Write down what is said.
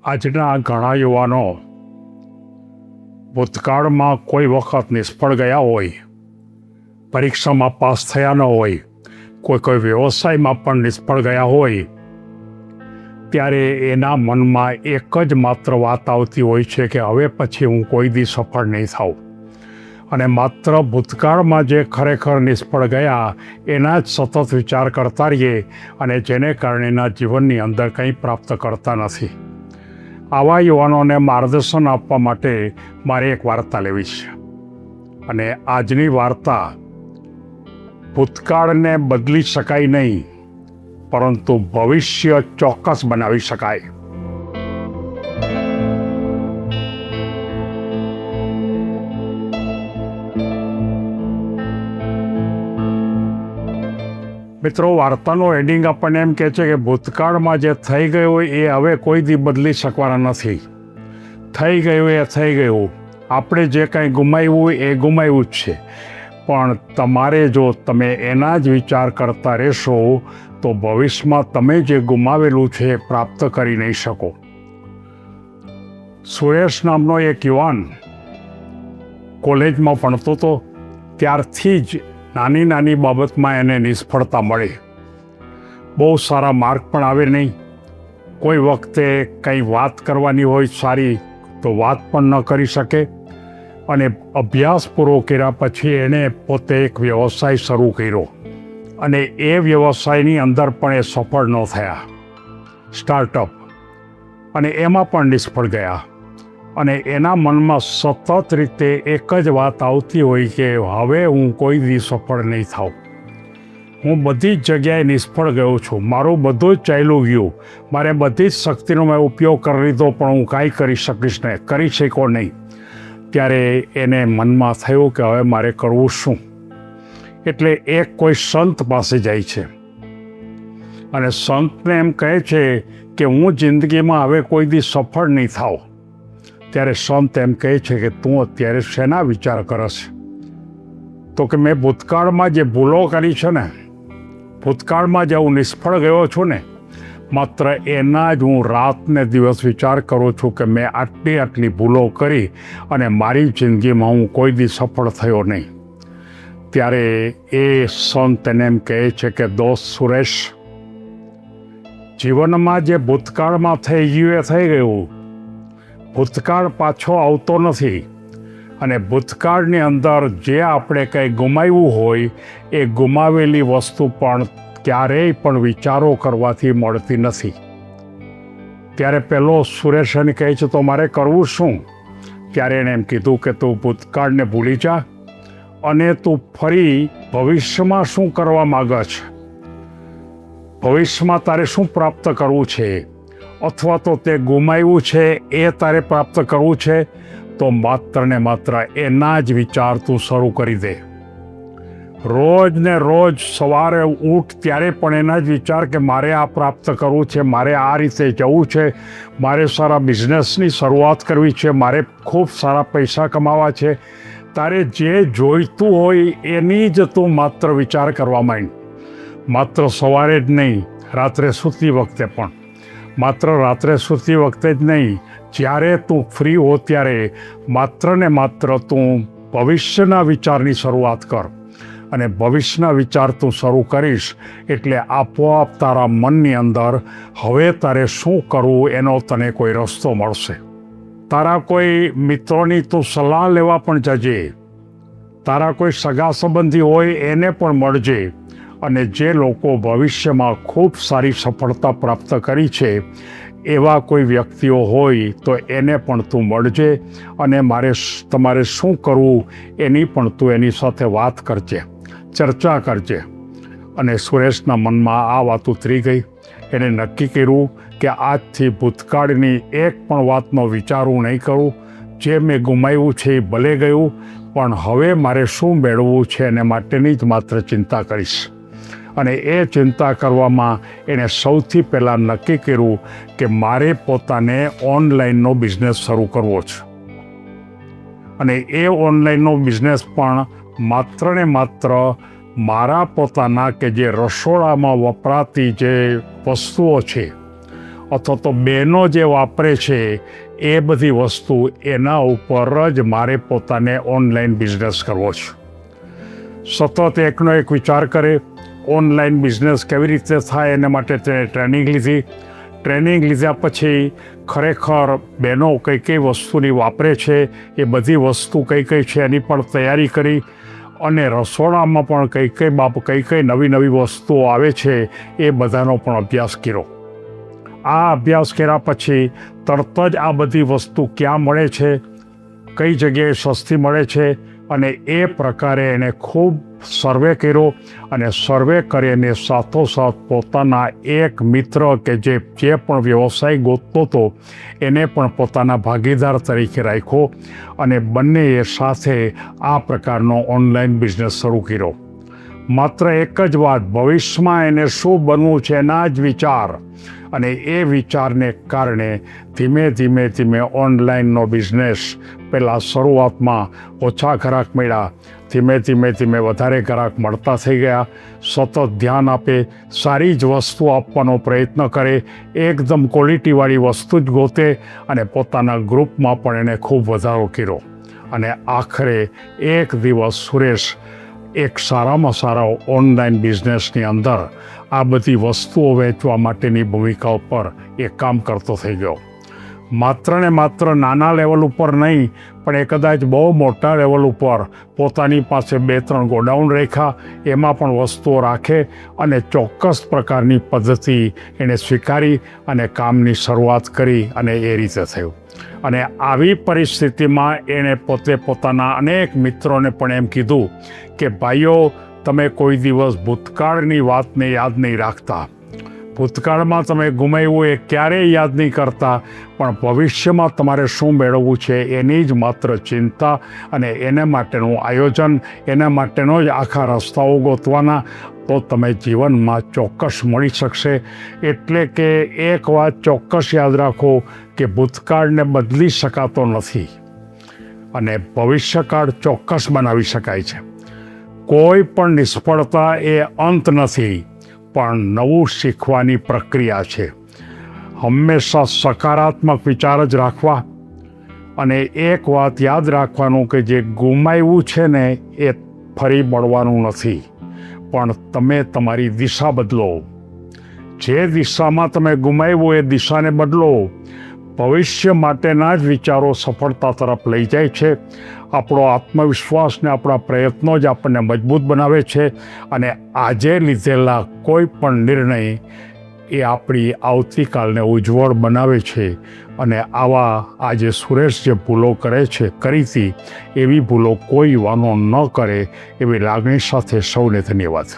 આજના ઘણા યુવાનો ભૂતકાળમાં કોઈ વખત નિષ્ફળ ગયા હોય, પરીક્ષામાં પાસ થયા ન હોય, કોઈ વ્યવસાયમાં પણ નિષ્ફળ ગયા હોય, ત્યારે એના મનમાં એક જ માત્ર વાત આવતી હોય છે કે હવે પછી હું કોઈ દી સફળ નહીં થાઉં. અને માત્ર ભૂતકાળમાં જે ખરેખર નિષ્ફળ ગયા એના જ સતત વિચાર કરતા રહીએ અને જેને કારણે એના જીવનની અંદર કંઈ પ્રાપ્ત કરતા નથી. આવા યુવાનોને માર્ગદર્શન આપવા માટે મારે એક વાર્તા લેવી છે. અને આજની વાર્તા ભૂતકાળને બદલી શકાય નહીં, પરંતુ ભવિષ્ય ચોક્કસ બનાવી શકાય. મિત્રો, વાર્તાનો એન્ડિંગ આપણને એમ કહે છે કે ભૂતકાળમાં જે થઈ ગયું હોય એ હવે કોઈ દી બદલી શકવાના નથી. થઈ ગયું એ થઈ ગયું. આપણે જે કંઈ ગુમાવ્યું હોય એ ગુમાવ્યું જ છે. પણ તમારે જો તમે એના જ વિચાર કરતા રહેશો તો ભવિષ્યમાં તમે જે ગુમાવેલું છે એ પ્રાપ્ત કરી નહીં શકો. સુરેશ નામનો એક યુવાન કોલેજમાં ભણતો હતો. ત્યારથી જ નાની નાની બાબતમાં એને નિષ્ફળતા મળે. બહુ સારા માર્ક પણ આવે નહીં. કોઈ વખતે કંઈ વાત કરવાની હોય સારી તો વાત પણ ન કરી શકે. અને અભ્યાસ પૂરો કર્યા પછી એણે પોતે એક વ્યવસાય શરૂ કર્યો અને એ વ્યવસાયની અંદર પણ એ સફળ ન થયા. સ્ટાર્ટઅપ. અને એમાં પણ નિષ્ફળ ગયા. અને એના મનમાં સતત રીતે એક જ વાત આવતી હોય કે હવે હું કોઈ દિવસ સફળ નહીં થાઉં. હું બધી જ જગ્યાએ નિષ્ફળ ગયો છું. મારું બધું જ ચાલ્યું ગયું. મારે બધી જ શક્તિનો મેં ઉપયોગ કરી લીધો, પણ હું કાંઈ કરી શકીશ નહીં, કરી શકો નહીં. ત્યારે એને મનમાં થયું કે હવે મારે કરવું શું. એટલે એક કોઈ સંત પાસે જાય છે અને સંતને એમ કહે છે કે હું જિંદગીમાં હવે કોઈ દી સફળ નહીં થાઉં. ત્યારે સંત એમ કહે છે કે તું અત્યારે શેના વિચાર કરસ? તો કે મેં ભૂતકાળમાં જે ભૂલો કરી છે ને, ભૂતકાળમાં જે હું નિષ્ફળ ગયો છું ને, માત્ર એના જ હું રાત ને દિવસ વિચાર કરું છું કે મેં આટલી ભૂલો કરી અને મારી જિંદગીમાં હું કોઈ દી સફળ થયો નહીં. ત્યારે એ સંત એને એમ કહે છે કે દોસ્ત સુરેશ, જીવનમાં જે ભૂતકાળમાં થઈ ગયું એ થઈ ગયું. ભૂતકાળ પાછો આવતો નથી. અને ભૂતકાળની અંદર જે આપણે કંઈ ગુમાવ્યું હોય એ ગુમાવેલી વસ્તુ પણ ક્યારેય પણ વિચારો કરવાથી મળતી નથી. ત્યારે પેલો સુરેશ એને કહે છે તો મારે કરવું શું? ત્યારે એણે એમ કીધું કે તું ભૂતકાળને ભૂલી જા અને તું ફરી ભવિષ્યમાં શું કરવા માગે છે, ભવિષ્યમાં તારે શું પ્રાપ્ત કરવું છે, અથવા તો તે ગુમાવ્યું છે એ તારે પ્રાપ્ત કરવું છે, તો માત્ર ને માત્ર એના જ વિચાર તું શરૂ કરી દે. રોજ ને રોજ સવારે ઉઠ ત્યારે પણ એના જ વિચાર કે મારે આ પ્રાપ્ત કરવું છે, મારે આ રીતે જવું છે, મારે સારા બિઝનેસની શરૂઆત કરવી છે, મારે ખૂબ સારા પૈસા કમાવા છે. તારે જે જોઈતું હોય એની જ તું માત્ર વિચાર કરવા માંડ. માત્ર સવારે જ નહીં, રાત્રે સૂતી વખતે પણ. માત્ર રાત્રે સૂતી વખતે જ નહીં, જ્યારે તું ફ્રી હો ત્યારે માત્ર ને માત્ર તું ભવિષ્યના વિચારની શરૂઆત કર. અને ભવિષ્યના વિચાર તું શરૂ કરીશ એટલે આપોઆપ તારા મનની અંદર હવે તારે શું કરવું એનો તને કોઈ રસ્તો મળશે. તારા કોઈ મિત્રોની તું સલાહ લેવા પણ જજે. તારા કોઈ સગા સંબંધી હોય એને પણ મળજે. અને જે લોકો ભવિષ્યમાં ખૂબ સારી સફળતા પ્રાપ્ત કરી છે એવા કોઈ વ્યક્તિઓ હોય તો એને પણ તું મળજે. અને તમારે શું કરવું એની પણ તું એની સાથે વાત કરજે, ચર્ચા કરજે. અને સુરેશના મનમાં આ વાત ઉતરી ગઈ. એણે નક્કી કર્યું કે આજથી ભૂતકાળની એક પણ વાતનો વિચાર હું નહીં કરું. જે મેં ગુમાવ્યું છે એ ભલે ગયું, પણ હવે મારે શું મેળવવું છે એને માટેની જ માત્ર ચિંતા કરીશ. અને એ ચિંતા કરવામાં એણે સૌથી પહેલાં નક્કી કર્યું કે મારે પોતાને ઓનલાઈનનો બિઝનેસ શરૂ કરવો છે. અને એ ઓનલાઈનનો બિઝનેસ પણ માત્ર ને માત્ર મારા પોતાના કે જે રસોડામાં વપરાતી જે વસ્તુઓ છે અથવા તો બહેનો જે વાપરે છે એ બધી વસ્તુ એના ઉપર જ મારે પોતાને ઓનલાઈન બિઝનેસ કરવો છે. સતત એકનો એક વિચાર કરે ઓનલાઈન બિઝનેસ કેવી રીતે થાય એના માટે તેણે ટ્રેનિંગ લીધી. ટ્રેનિંગ લીધા પછી ખરેખર બહેનો કઈ કઈ વસ્તુની વાપરે છે એ બધી વસ્તુ કઈ કઈ છે એની પણ તૈયારી કરી અને રસોડામાં પણ કઈ કઈ નવી વસ્તુઓ આવે છે એ બધાનો પણ અભ્યાસ કર્યો. આ અભ્યાસ કર્યા પછી તરત જ આ બધી વસ્તુ ક્યાં મળે છે, કઈ જગ્યાએ સસ્તી મળે છે અને એ પ્રકારે એણે ખૂબ સર્વે કર્યો અને સર્વે કરીને સાથોસાથ પોતાના એક મિત્ર કે જે પણ વ્યવસાય ગોતતો હતો એને પણ પોતાના ભાગીદાર તરીકે રાખ્યો અને બંનેએ સાથે આ પ્રકારનો ઓનલાઈન બિઝનેસ શરૂ કર્યો. માત્ર એક જ વાત, ભવિષ્યમાં એને શું બનવું છે એના જ વિચાર, અને એ વિચારને કારણે ધીમે ઓનલાઈનનો બિઝનેસ પહેલાં શરૂઆતમાં ઓછા ગ્રાહક મળ્યા, ધીમે વધારે ગ્રાહક મળતા થઈ ગયા. સતત ધ્યાન આપે, સારી જ વસ્તુ આપવાનો પ્રયત્ન કરે, એકદમ ક્વોલિટીવાળી વસ્તુ જ ગોતે અને પોતાના ગ્રુપમાં પણ એને ખૂબ વધારો કર્યો. અને આખરે એક દિવસ સુરેશ એક સારામાં સારા ઓનલાઈન બિઝનેસની અંદર આ બધી વસ્તુઓ વેચવા માટેની ભૂમિકા ઉપર એ કામ કરતો થઈ ગયો. માત્ર ને માત્ર નાના લેવલ ઉપર નહીં, પણ એ કદાચ બહુ મોટા લેવલ ઉપર પોતાની પાસે 2-3 ગોડાઉન રાખ્યા, એમાં પણ વસ્તુઓ રાખે અને ચોક્કસ પ્રકારની પદ્ધતિ એણે સ્વીકારી અને કામની શરૂઆત કરી અને એ રીતે થયું. અને આવી પરિસ્થિતિમાં એણે પોતે પોતાના અનેક મિત્રોને પણ એમ કીધું કે ભાઈઓ, તમે કોઈ દિવસ ભૂતકાળની વાતને યાદ નહીં રાખતા, ભૂતકાળમાં તમે ગુમાવ્યું એ ક્યારેય યાદ નહીં કરતા, પણ ભવિષ્યમાં તમારે શું મેળવવું છે એની જ માત્ર ચિંતા અને એના માટેનું આયોજન, એના માટેનો જ આખા રસ્તાઓ ગોતવાના, તો તમે જીવનમાં ચોક્કસ મળી શકશે. એટલે કે એક વાત ચોક્કસ યાદ રાખો કે ભૂતકાળને બદલી શકાતો નથી અને ભવિષ્યકાળ ચોક્કસ બનાવી શકાય છે. કોઈ પણ નિષ્ફળતા એ અંત નથી, પણ નવું શીખવાની પ્રક્રિયા છે. હંમેશા સકારાત્મક વિચાર જ રાખવા અને એક વાત યાદ રાખવાનું કે જે ગુમાવ્યું છે ને એ ફરી મળવાનું નથી, પણ તમે તમારી દિશા બદલો. જે દિશામાં તમે ગુમાવ્યું એ દિશાને બદલો. ભવિષ્ય માટેના જ વિચારો સફળતા તરફ લઈ જાય છે. આપણો આત્મવિશ્વાસ ને આપણા પ્રયત્નો જ આપણને મજબૂત બનાવે છે અને આજે લીધેલા કોઈ પણ નિર્ણય એ આપણી આવતીકાલને ઉજ્જવળ બનાવે છે. અને આવા આજે સુરેશ જે ભૂલો કરે છે, કરી હતી, એવી ભૂલો કોઈ યુવાનો ન કરે એવી લાગણી સાથે સૌને ધન્યવાદ.